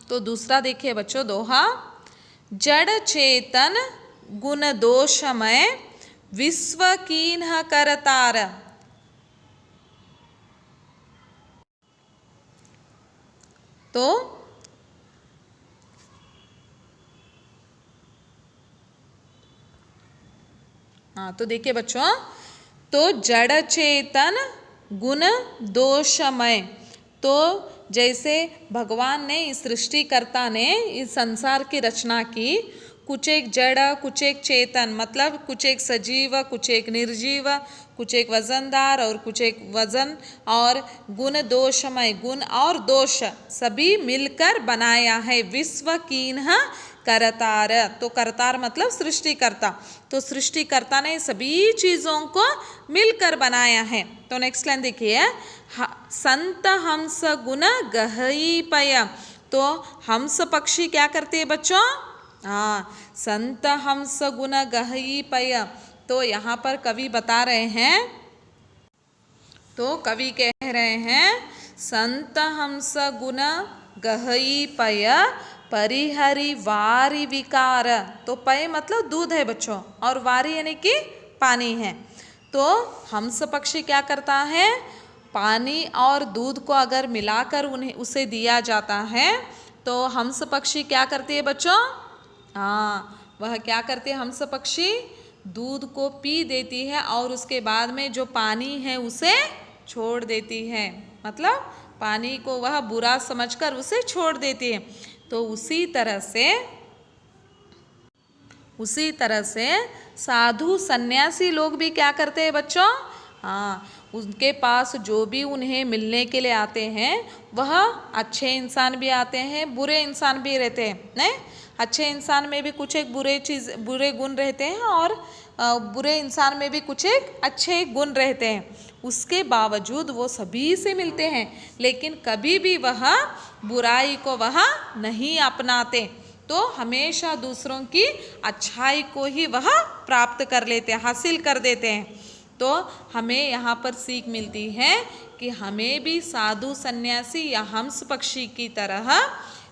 तो दूसरा देखिए बच्चों दोहा, जड़ चेतन गुण दोषमय विश्व कीन्ह करतार। तो हाँ, तो देखिए बच्चों, तो जड़ चेतन गुण दोषमय, तो जैसे भगवान ने, इस सृष्टिकर्ता ने इस संसार की रचना की, कुछ एक जड़ कुछ एक चेतन, मतलब कुछ एक सजीव कुछ एक निर्जीव, कुछ एक वजनदार और कुछ एक वजन, और गुण दोषमय, गुण और दोष सभी मिलकर बनाया है विश्व कीन्ह करतार। तो करतार मतलब सृष्टिकर्ता, तो सृष्टिकर्ता ने सभी चीज़ों को मिलकर बनाया है। तो नेक्स्ट लाइन देखिए, संत हंस गुण गहई पय। तो हंस पक्षी क्या करते हैं बच्चों? हाँ, संत हंस गुण गहई पय। तो यहाँ पर कवि बता रहे हैं, तो कवि कह रहे हैं, संत हंस गुण गहई पय परिहरि वारी विकार। तो पय मतलब दूध है बच्चों, और वारी यानी कि पानी है। तो हंस पक्षी क्या करता है, पानी और दूध को अगर मिलाकर उसे दिया जाता है, तो हंस पक्षी क्या करती है बच्चों? हाँ, वह क्या करती है हंस पक्षी? दूध को पी देती है और उसके बाद में जो पानी है उसे छोड़ देती है, मतलब पानी को वह बुरा समझकर उसे छोड़ देती है। तो उसी तरह से साधु सन्यासी लोग भी क्या करते हैं बच्चों? हाँ, उनके पास जो भी उन्हें मिलने के लिए आते हैं, वह अच्छे इंसान भी आते हैं, बुरे इंसान भी रहते हैं। नहीं, अच्छे इंसान में भी कुछ एक बुरे गुण रहते हैं, और बुरे इंसान में भी कुछ एक अच्छे गुण रहते हैं। उसके बावजूद वो सभी से मिलते हैं, लेकिन कभी भी वह बुराई को वह नहीं अपनाते, तो हमेशा दूसरों की अच्छाई को ही वह प्राप्त कर लेते हैं, हासिल कर देते हैं। तो हमें यहाँ पर सीख मिलती है कि हमें भी साधु सन्यासी या हंस पक्षी की तरह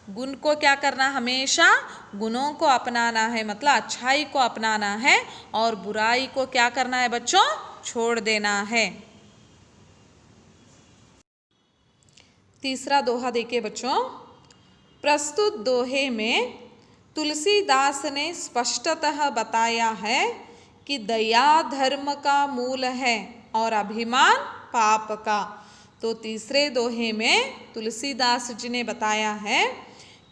गुण को क्या करना, हमेशा गुणों को अपनाना है, मतलब अच्छाई को अपनाना है, और बुराई को क्या करना है बच्चों? छोड़ देना है। तीसरा दोहा देखिए बच्चों, प्रस्तुत दोहे में तुलसीदास ने स्पष्टतः बताया है कि दया धर्म का मूल है और अभिमान पाप का। तो तीसरे दोहे में तुलसीदास जी ने बताया है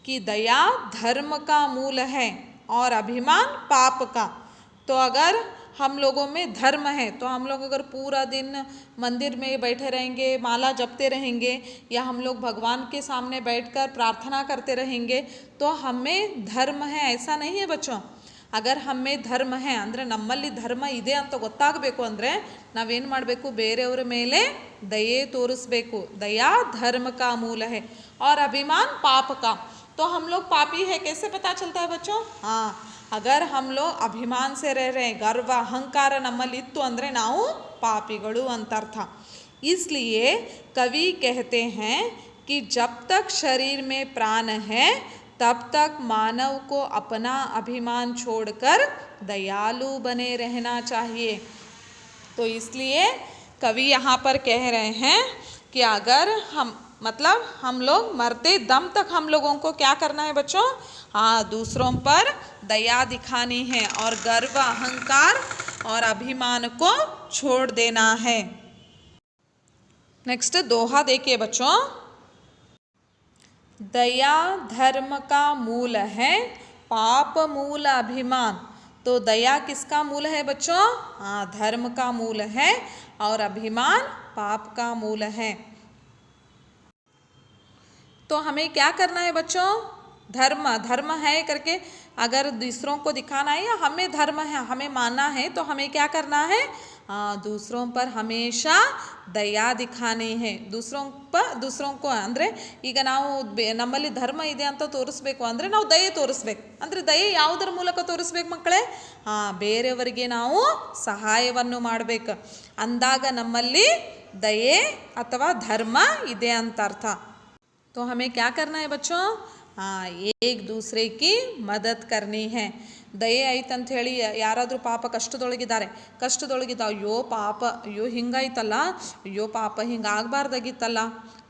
कि दया धर्म का मूल है और अभिमान पाप का। तो अगर हम लोगों में धर्म है, तो हम लोग अगर पूरा दिन मंदिर में बैठे रहेंगे, माला जपते रहेंगे, या हम लोग भगवान के सामने बैठकर प्रार्थना करते रहेंगे, तो हमें धर्म है ऐसा नहीं है बच्चों। अगर हमें धर्म है ಅಂದರೆ ನಮ್ಮಲ್ಲಿ ಧರ್ಮ ಇದೆ ಅಂತ ಗೊತ್ತಾಗಬೇಕು ಅಂದರೆ ನಾವೇನು ಮಾಡಬೇಕು, ಬೇರೆಯವರ ಮೇಲೆ ದಯೆ ತೋರಿಸಬೇಕು। दया धर्म का मूल है और अभिमान पाप का। तो हम लोग पापी है कैसे पता चलता है बच्चों? हाँ, अगर हम लोग अभिमान से रह रहे हैं, गर्व अहंकार नಮ್ಮಲ್ಲಿ ಇತ್ತು ಅಂದರೆ ನಾವು पापीಗಳು ಅಂತ अर्थ। इसलिए कवि कहते हैं कि जब तक शरीर में प्राण है, तब तक मानव को अपना अभिमान छोड़कर दयालु बने रहना चाहिए। तो इसलिए कवि यहाँ पर कह रहे हैं कि अगर हम लोग मरते दम तक हम लोगों को क्या करना है बच्चों? हाँ, दूसरों पर दया दिखानी है और गर्व अहंकार और अभिमान को छोड़ देना है। नेक्स्ट दोहा देखिए बच्चों, दया धर्म का मूल है, पाप मूल अभिमान। तो दया किसका मूल है बच्चों? हाँ, धर्म का मूल है, और अभिमान पाप का मूल है। तो हमें क्या करना है बच्चों? धर्म है करके अगर दूसरों को दिखाना है, या हमें धर्म है, हमें मानना है, तो हमें क्या करना है? दूसरों पर हमेशा दया दिखानी है। दूसरों को ಅಂದರೆ ಈಗ ನಾವು ನಮ್ಮಲ್ಲಿ ಧರ್ಮ ಇದೆ ಅಂತ ತೋರಿಸ್ಬೇಕು ಅಂದರೆ ನಾವು ದಯೆ ತೋರಿಸ್ಬೇಕು। ಅಂದರೆ ದಯೆ ಯಾವುದರ ಮೂಲಕ ತೋರಿಸ್ಬೇಕು ಮಕ್ಕಳೇ? ಬೇರೆಯವರಿಗೆ ನಾವು ಸಹಾಯವನ್ನು ಮಾಡಬೇಕು, ಅಂದಾಗ ನಮ್ಮಲ್ಲಿ ದಯೆ ಅಥವಾ ಧರ್ಮ ಇದೆ ಅಂತ अर्थ। तो हमें क्या करना है बच्चों? हाँ एक दूसरे की मदद करनी है ದಯೆ ಐತಂತ ಹೇಳಿ ಯಾರಾದರೂ ಪಾಪ ಕಷ್ಟದೊಳಗಿದ್ದಾವೆ ಅಯ್ಯೋ ಪಾಪ ಅಯ್ಯೋ ಹಿಂಗಾಯ್ತಲ್ಲ ಅಯ್ಯೋ ಪಾಪ ಹಿಂಗಾಗಬಾರ್ದಾಗಿತ್ತಲ್ಲ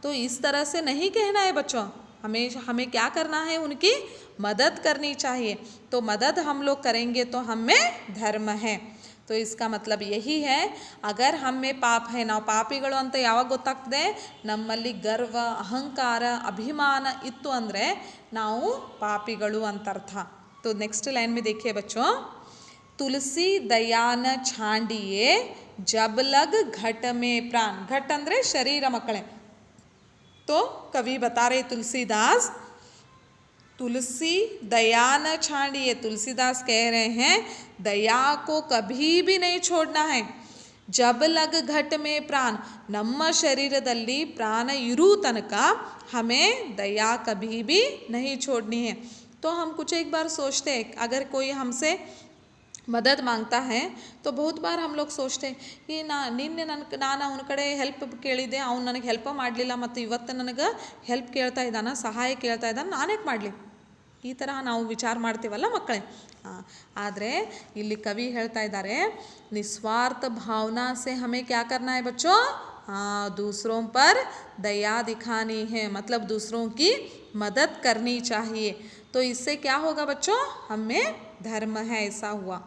तो इस तरह से नहीं कहना है बच्चों हमें क्या करना है उनकी मदद करनी चाहिए तो मदद हम लोग करेंगे तो हमें धर्म है तो इसका मतलब यही है अगर हमें पाप है ನಾವು ಪಾಪಿಗಳು ಅಂತ ಯಾವಾಗ ಗೊತ್ತಾಗ್ತದೆ ನಮ್ಮಲ್ಲಿ ಗರ್ವ ಅಹಂಕಾರ ಅಭಿಮಾನ ಇತ್ತು ಅಂದರೆ ನಾವು ಪಾಪಿಗಳು ಅಂತ ಅರ್ಥ तो नेक्स्ट लाइन में देखिए बच्चों तुलसी दया न छांडिए जब लग घट में प्राण घट ಅಂದರೆ ಶರೀರ ಮಕ್ಕಳೇ तो कवि बता रहे तुलसीदास तुलसी दया न छाड़िए तुलसीदास कह रहे हैं दया को कभी भी नहीं छोड़ना है जब लग घट में प्राण ನಮ್ಮ ಶರೀರದಲ್ಲಿ ಪ್ರಾಣ ಇರು ತನಕ हमें दया कभी भी नहीं छोड़नी है तो हम कुछ एक बार सोचते हैं अगर कोई हमसे ಮದದ್ ಮಾಂಗ್ತಾ ಹೇ तो बहुत बार हम लोग सोचते कि ನಿನ್ನೆ ನಾನು ಅವನ ಕಡೆ ಹೆಲ್ಪ್ ಕೇಳಿದೆ ಅವ್ನು ನನಗೆ ಹೆಲ್ಪ್ ಮಾಡಲಿಲ್ಲ ಮತ್ತು ಇವತ್ತು ನನಗೆ ಹೆಲ್ಪ್ ಕೇಳ್ತಾ ಇದ್ದಾನೆ ಸಹಾಯ ಕೇಳ್ತಾ ಇದ್ದಾನೆ ನಾನೇಕೆ ಮಾಡಲಿ ಈ ಥರ ನಾವು ವಿಚಾರ ಮಾಡ್ತೀವಲ್ಲ ಮಕ್ಕಳೇ ಆದರೆ ಇಲ್ಲಿ ಕವಿ ಹೇಳ್ತಾ ಇದ್ದಾರೆ निस्वार्थ भावना से हमें क्या करना है बच्चों हाँ दूसरों पर दया दिखानी है मतलब दूसरों की मदद करनी चाहिए तो इससे क्या होगा बच्चों हमें धर्म है ऐसा हुआ